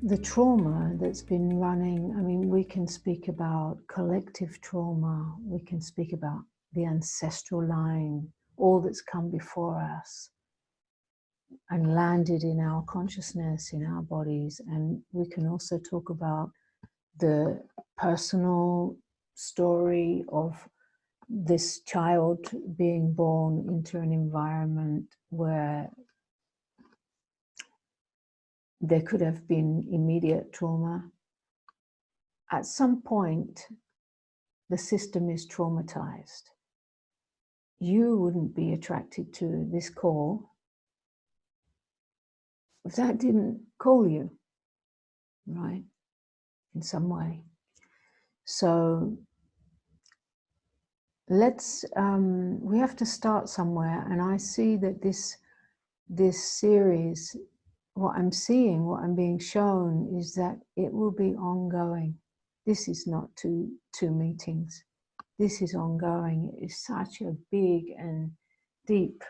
the trauma that's been running, I mean, we can speak about collective trauma, we can speak about the ancestral line, all that's come before us and landed in our consciousness, in our bodies. And we can also talk about the personal story of this child being born into an environment where there could have been immediate trauma. At some point, the system is traumatized. You wouldn't be attracted to this call if that didn't call you, right? In some way. So let's, we have to start somewhere. And I see that this series, what I'm seeing, what I'm being shown is that it will be ongoing. This is not two meetings. This is ongoing. It is such a big and deep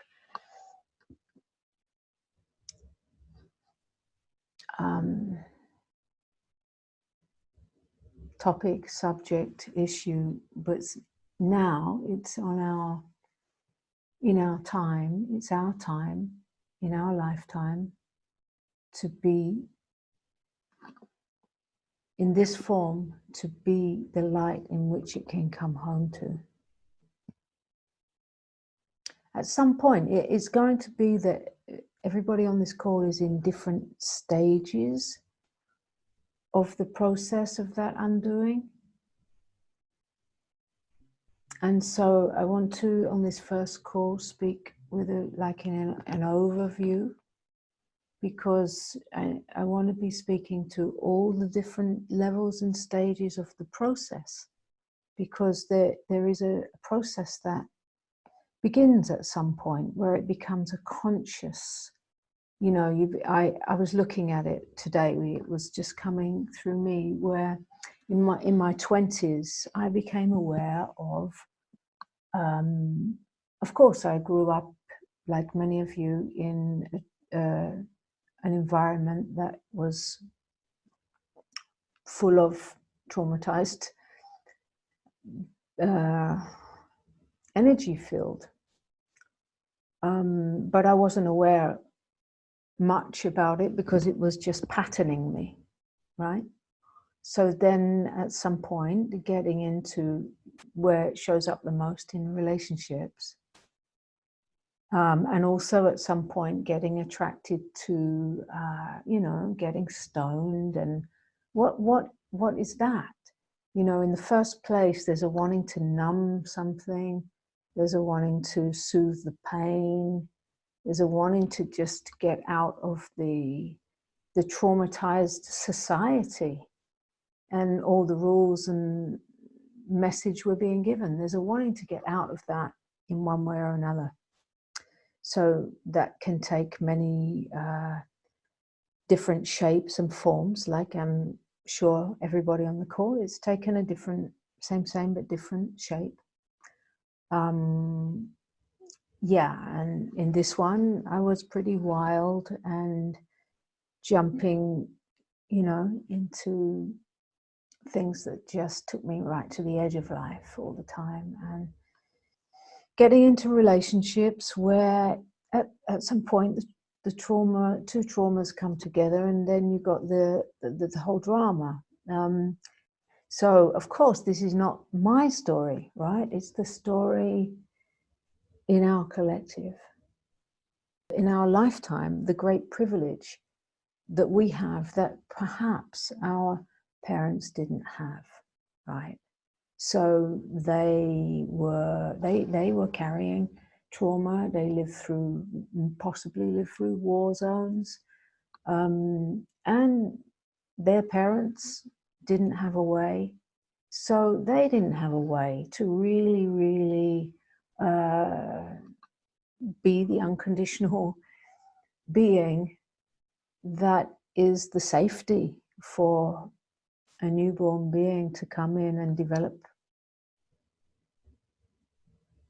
topic, subject, issue, but now it's on in our time, it's our time, in our lifetime, to be in this form, to be the light in which it can come home to. At some point, it is going to be that everybody on this call is in different stages of the process of that undoing. And so I want to, on this first call, speak with an overview, because I want to be speaking to all the different levels and stages of the process, because there is a process that begins at some point where it becomes a conscious, you know, I was looking at it today, it was just coming through me, where in my 20s, I became aware of course, I grew up, like many of you, in an environment that was full of traumatized energy field. But I wasn't aware much about it because it was just patterning me, right? So then at some point, getting into where it shows up the most in relationships, and also at some point getting attracted to, you know, getting stoned, and what is that? You know, in the first place, there's a wanting to numb something, there's a wanting to soothe the pain, there's a wanting to just get out of the traumatized society and all the rules and message we're being given. There's a wanting to get out of that in one way or another. So that can take many different shapes and forms, like I'm sure everybody on the call is taken a different, same but different shape. Yeah, and in this one, I was pretty wild and jumping, you know, into things that just took me right to the edge of life all the time, and getting into relationships where at some point the trauma, two traumas come together, and then you've got the whole drama. So of course, this is not my story, right? It's the story in our collective, in our lifetime, the great privilege that we have that perhaps our parents didn't have, right? So they were carrying trauma. They possibly lived through war zones, and their parents didn't have a way, so they didn't have a way to really be the unconditional being that is the safety for a newborn being to come in and develop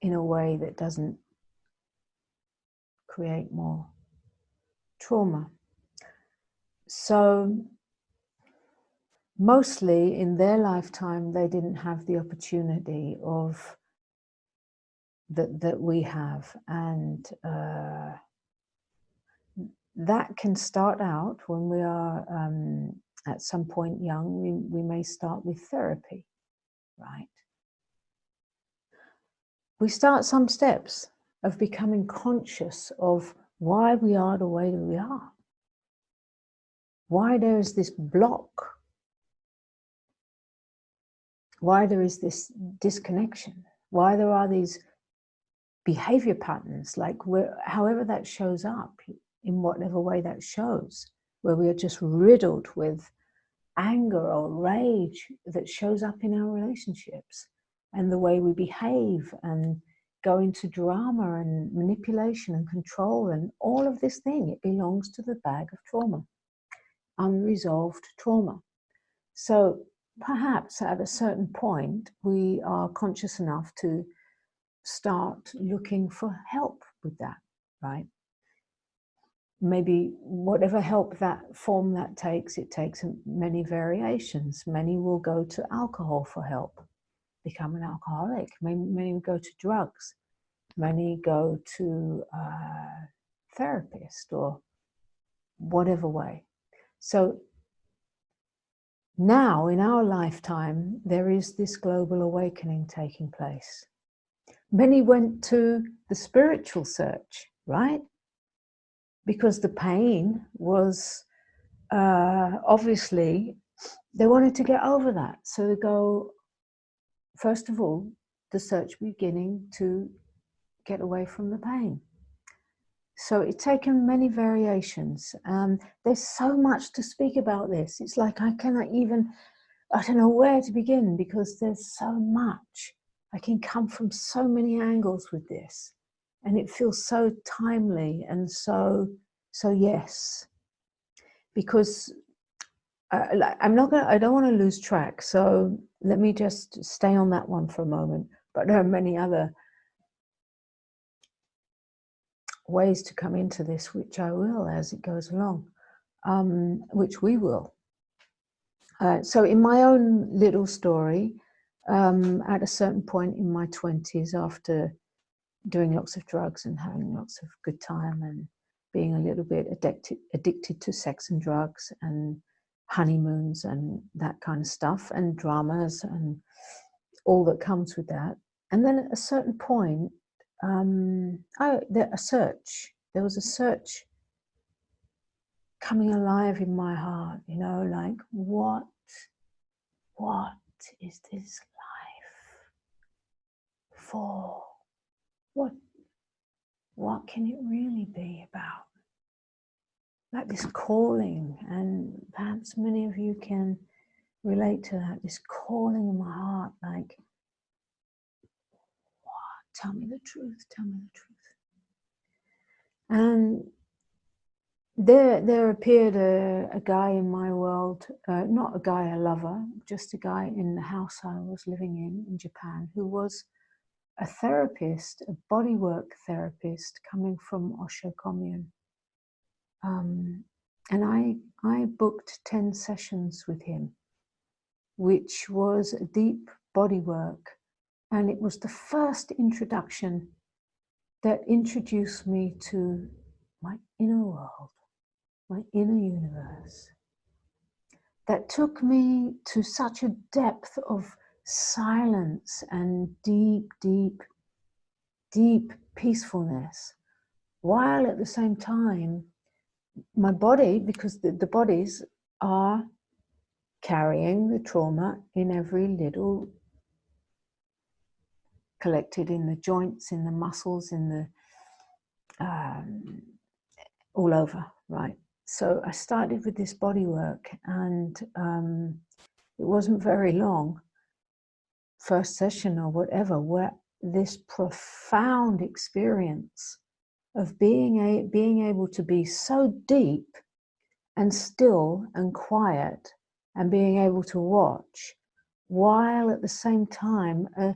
in a way that doesn't create more trauma. So mostly in their lifetime, they didn't have the opportunity of that we have. And that can start out when we are at some point young. We may start with therapy, right? We start some steps of becoming conscious of why we are the way that we are, why there is this block, why there is this disconnection, why there are these behavior patterns, like however that shows up, in whatever way that shows, where we are just riddled with anger or rage that shows up in our relationships, and the way we behave and go into drama and manipulation and control, and all of this thing, it belongs to the bag of trauma, unresolved trauma. So perhaps at a certain point, we are conscious enough to start looking for help with that, right? Maybe whatever help that form that takes, it takes many variations. Many will go to alcohol for help, become an alcoholic. Many will go to drugs. Many go to a therapist or whatever way. So now in our lifetime, there is this global awakening taking place. Many went to the spiritual search, right? Because the pain was obviously, they wanted to get over that. So they go, first of all, the search beginning to get away from the pain. So it's taken many variations. There's so much to speak about this. It's like I cannot even, I don't know where to begin, because there's so much. I can come from so many angles with this. And it feels so timely and so yes. Because I don't want to lose track. So let me just stay on that one for a moment. But there are many other ways to come into this, which I will as it goes along, which we will. So in my own little story, at a certain point in my 20s, after doing lots of drugs and having lots of good time and being a little bit addicted to sex and drugs and honeymoons and that kind of stuff, and dramas and all that comes with that. And then at a certain point, there was a search coming alive in my heart, you know, like what is this life for? What can it really be about? Like this calling, and perhaps many of you can relate to that, this calling in my heart, like, what? Tell me the truth, tell me the truth. And there appeared a guy in my world, not a guy, a lover, just a guy in the house I was living in Japan, who was a therapist, a bodywork therapist coming from Osho commune. And I booked 10 sessions with him, which was a deep bodywork. And it was the first introduction that introduced me to my inner world, my inner universe, that took me to such a depth of silence and deep, deep, deep peacefulness, while at the same time, my body, because the bodies are carrying the trauma in every little, collected in the joints, in the muscles, in the, all over, right? So I started with this body work, and it wasn't very long, first session or whatever, where this profound experience of being able to be so deep and still and quiet, and being able to watch, while at the same time a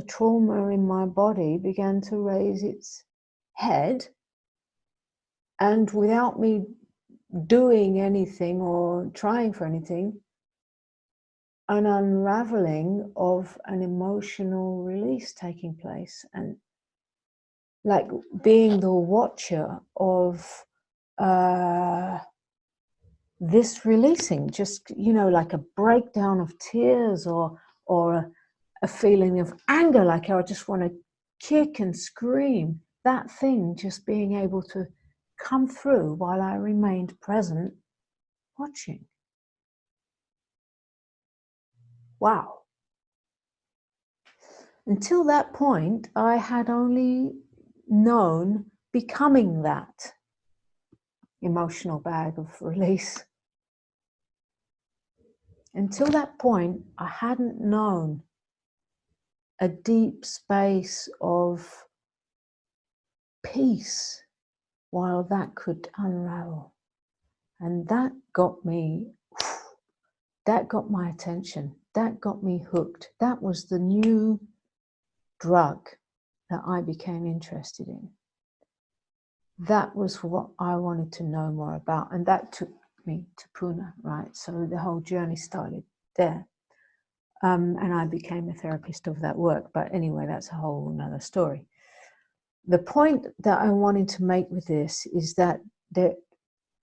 trauma in my body began to raise its head, and without me doing anything or trying for anything, an unraveling of an emotional release taking place, and like being the watcher of this releasing, just, you know, like a breakdown of tears, or a feeling of anger, like I just want to kick and scream. That thing just being able to come through while I remained present, watching. Wow. Until that point, I had only known becoming that emotional bag of release. Until that point, I hadn't known a deep space of peace while that could unravel. And that got me, that got my attention. That got me hooked. That was the new drug that I became interested in. That was what I wanted to know more about. And that took me to Pune, right? So the whole journey started there. And I became a therapist of that work. But anyway, that's a whole another story. The point that I wanted to make with this is that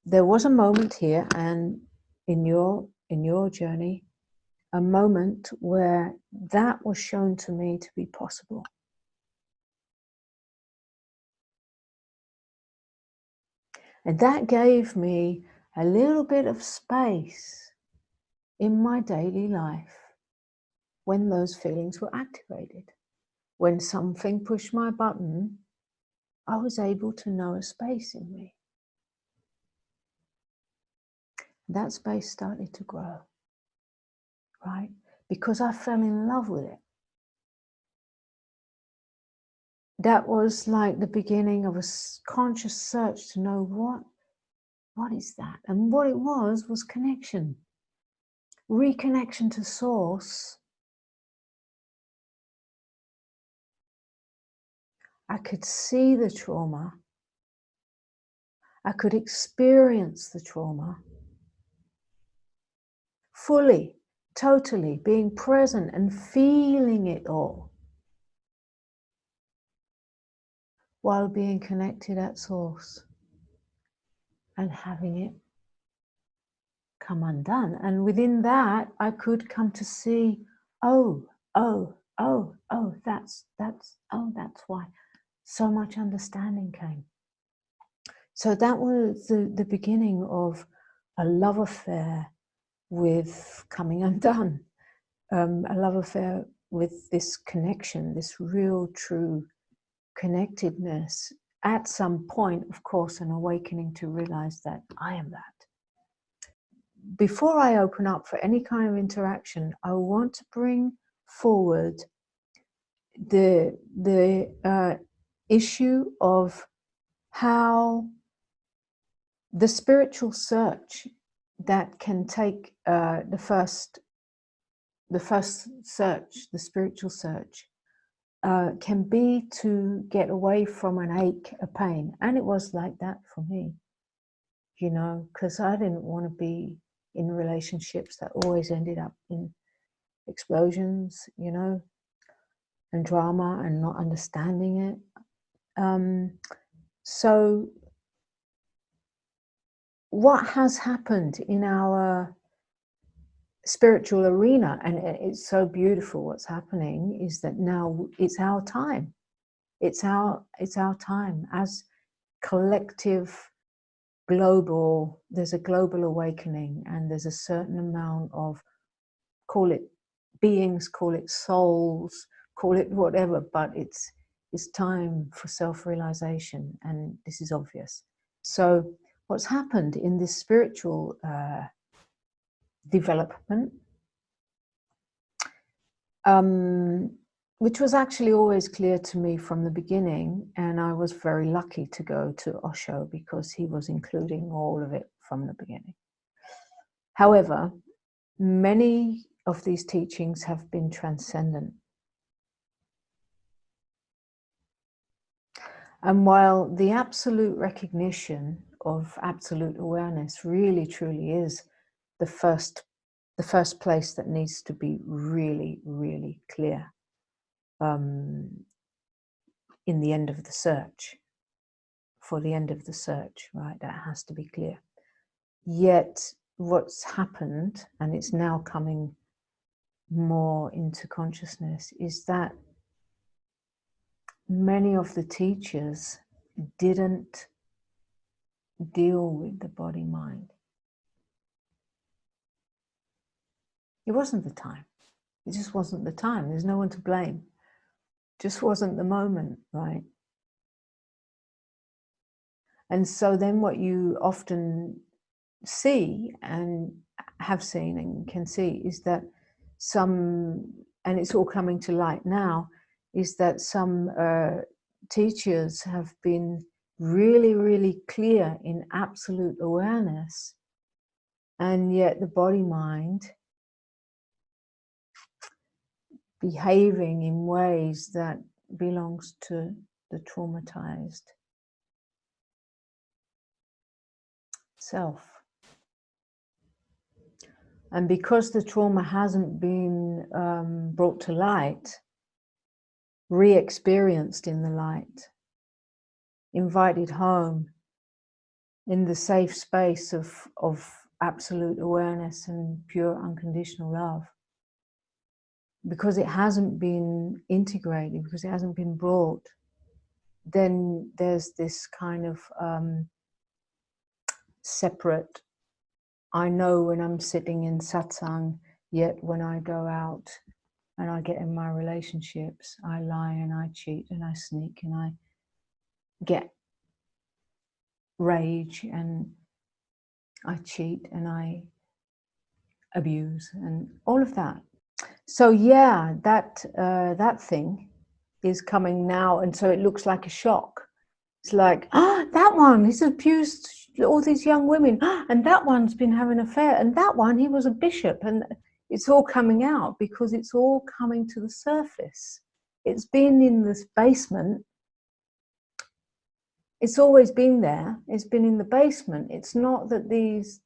there was a moment here, and in your journey, a moment where that was shown to me to be possible. And that gave me a little bit of space in my daily life when those feelings were activated. When something pushed my button, I was able to know a space in me. That space started to grow, right? Because I fell in love with it. That was like the beginning of a conscious search to know what is that? And what it was connection. Reconnection to source. I could see the trauma. I could experience the trauma fully, totally, being present and feeling it all while being connected at source and having it come undone. And within that, I could come to see, oh, that's why so much understanding came. So that was the beginning of a love affair with coming undone, a love affair with this connection, this real, true connectedness. At some point, of course, an awakening to realize that I am that. Before I open up for any kind of interaction, I want to bring forward the issue of how the spiritual search that can take the first search, the spiritual search, can be to get away from an ache, a pain. And it was like that for me, you know, because I didn't want to be in relationships that always ended up in explosions, you know, and drama and not understanding it. So what has happened in our spiritual arena, and it's so beautiful what's happening, is that now it's our time. It's our time as collective global, there's a global awakening, and there's a certain amount of, call it beings, call it souls, call it whatever, but it's time for self-realization, and this is obvious. So what's happened in this spiritual development, which was actually always clear to me from the beginning, and I was very lucky to go to Osho because he was including all of it from the beginning. However, many of these teachings have been transcendent. And while the absolute recognition of absolute awareness really truly is the first the first place that needs to be really, really clear in the end of the search. For the end of the search, right? That has to be clear. Yet what's happened, and it's now coming more into consciousness, is that many of the teachers didn't deal with the body-mind. It wasn't the time. It just wasn't the time. There's no one to blame. Just wasn't the moment, right? And so then what you often see and have seen and can see is that some, and it's all coming to light now, is that some teachers have been really, really clear in absolute awareness, and yet the body-mind behaving in ways that belongs to the traumatized self. And because the trauma hasn't been brought to light, re-experienced in the light, invited home in the safe space of absolute awareness and pure unconditional love, because it hasn't been integrated, because it hasn't been brought, then there's this kind of separate, I know when I'm sitting in satsang, yet when I go out and I get in my relationships, I lie and I cheat and I sneak and I get rage and I cheat and I abuse and all of that. So yeah, that thing is coming now, and so it looks like a shock. It's like, that one, he's abused all these young women, and that one's been having an affair, and that one, he was a bishop, and it's all coming out because it's all coming to the surface. It's been in this basement. It's always been there. It's been in the basement. It's not that these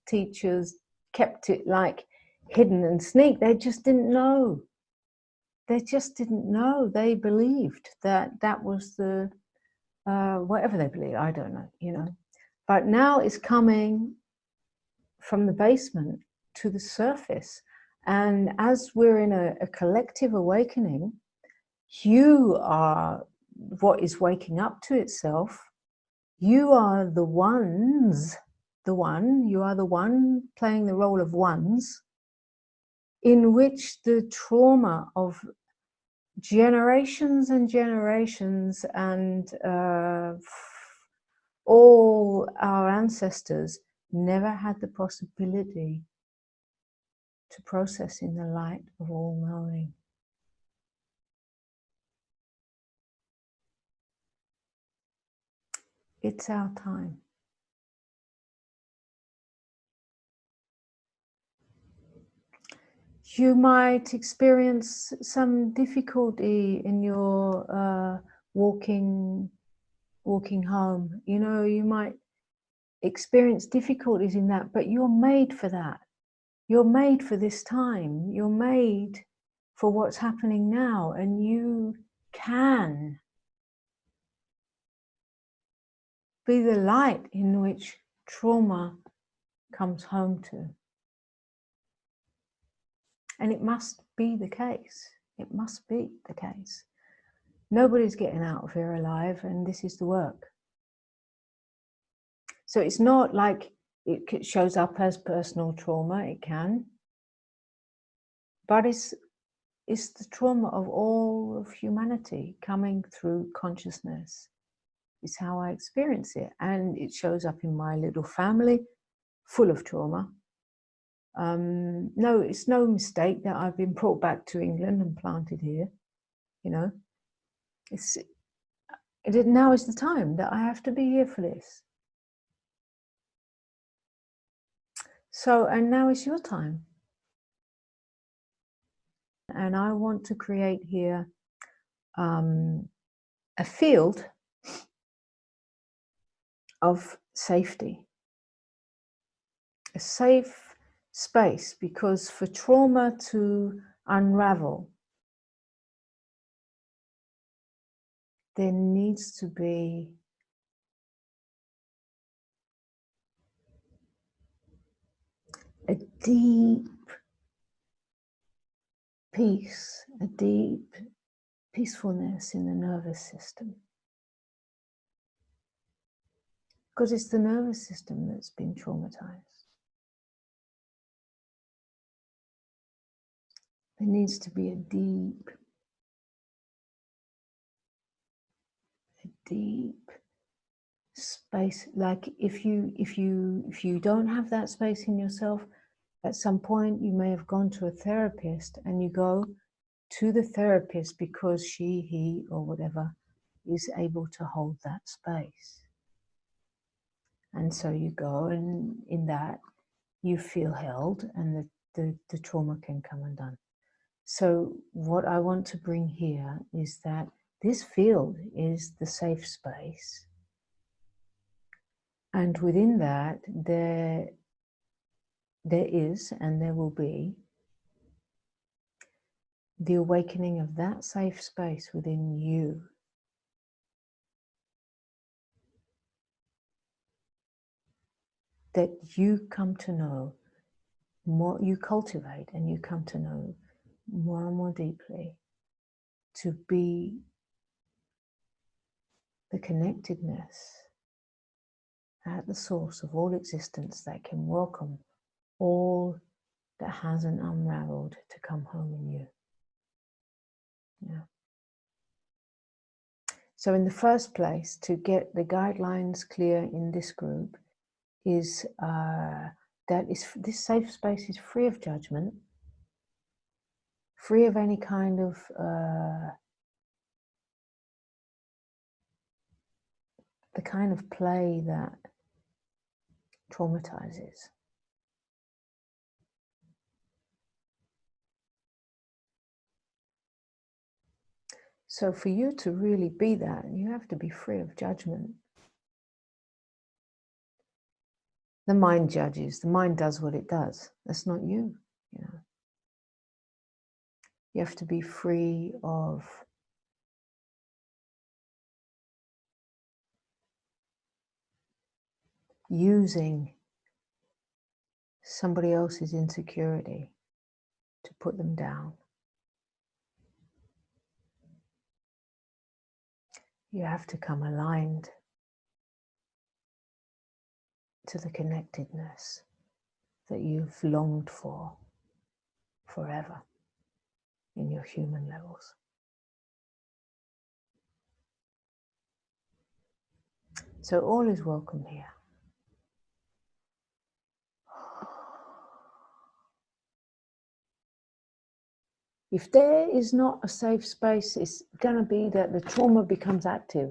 teachers kept it like hidden and sneak. They just didn't know. They just didn't know. They believed that that was the whatever they believe. I don't know, you know. But now it's coming from the basement to the surface, and as we're in a collective awakening, you are what is waking up to itself. You are the ones, you are the one playing the role of ones, in which the trauma of generations and generations and all our ancestors never had the possibility to process in the light of all knowing. It's our time. You might experience some difficulty in your walking home. You know, you might experience difficulties in that, but you're made for that. You're made for this time. You're made for what's happening now, and you can be the light in which trauma comes home to. And it must be the case. It must be the case. Nobody's getting out of here alive, and this is the work. So it's not like it shows up as personal trauma. It can. But it's the trauma of all of humanity coming through consciousness. It's how I experience it. And it shows up in my little family, full of trauma. No, it's no mistake that I've been brought back to England and planted here. You know, now is the time that I have to be here for this. So, and now is your time. And I want to create here a field of safety, a safe space, because for trauma to unravel, there needs to be a deep peace, a deep peacefulness in the nervous system. Because it's the nervous system that's been traumatized. There needs to be a deep space. Like if you don't have that space in yourself, at some point you may have gone to a therapist, and you go to the therapist because she, he, or whatever is able to hold that space. And so you go, and in that you feel held, and the trauma can come undone. So what I want to bring here is that this field is the safe space. And within that, there is, and there will be, the awakening of that safe space within you. That you come to know more, you cultivate, and you come to know more and more deeply to be the connectedness at the source of all existence that can welcome all that hasn't unraveled to come home in you. Yeah. So in the first place, to get the guidelines clear in this group is this safe space is free of judgment, free of any kind of the kind of play that traumatizes. So for you to really be that, you have to be free of judgment. The mind judges, the mind does what it does. That's not you, you know. You have to be free of using somebody else's insecurity to put them down. You have to come aligned to the connectedness that you've longed for forever in your human levels. So all is welcome here. If there is not a safe space, it's going to be that the trauma becomes active.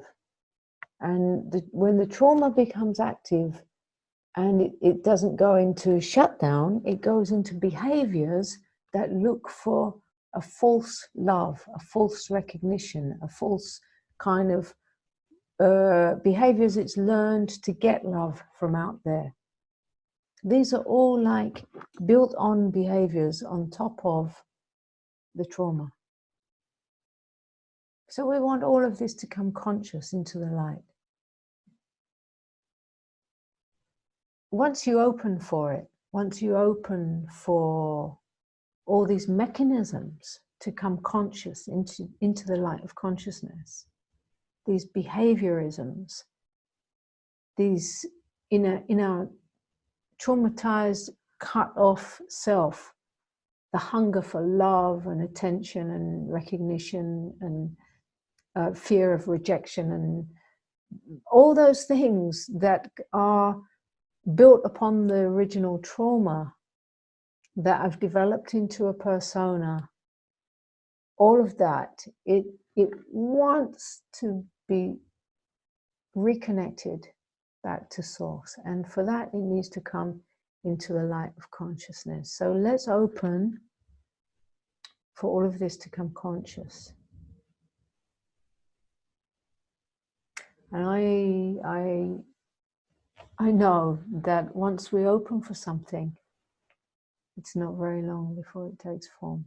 And when the trauma becomes active and it doesn't go into shutdown, it goes into behaviors that look for a false love, a false recognition, a false kind of behaviors it's learned to get love from out there. These are all like built on behaviors on top of the trauma. So we want all of this to come conscious into the light. Once you open for it, once you open for all these mechanisms to come conscious into the light of consciousness, these behaviorisms, these in our traumatized, cut off self, the hunger for love and attention and recognition and fear of rejection and all those things that are built upon the original trauma that I've developed into a persona, all of that, it wants to be reconnected back to source. And for that, it needs to come into the light of consciousness. So let's open for all of this to come conscious. And I know that once we open for something, it's not very long before it takes form.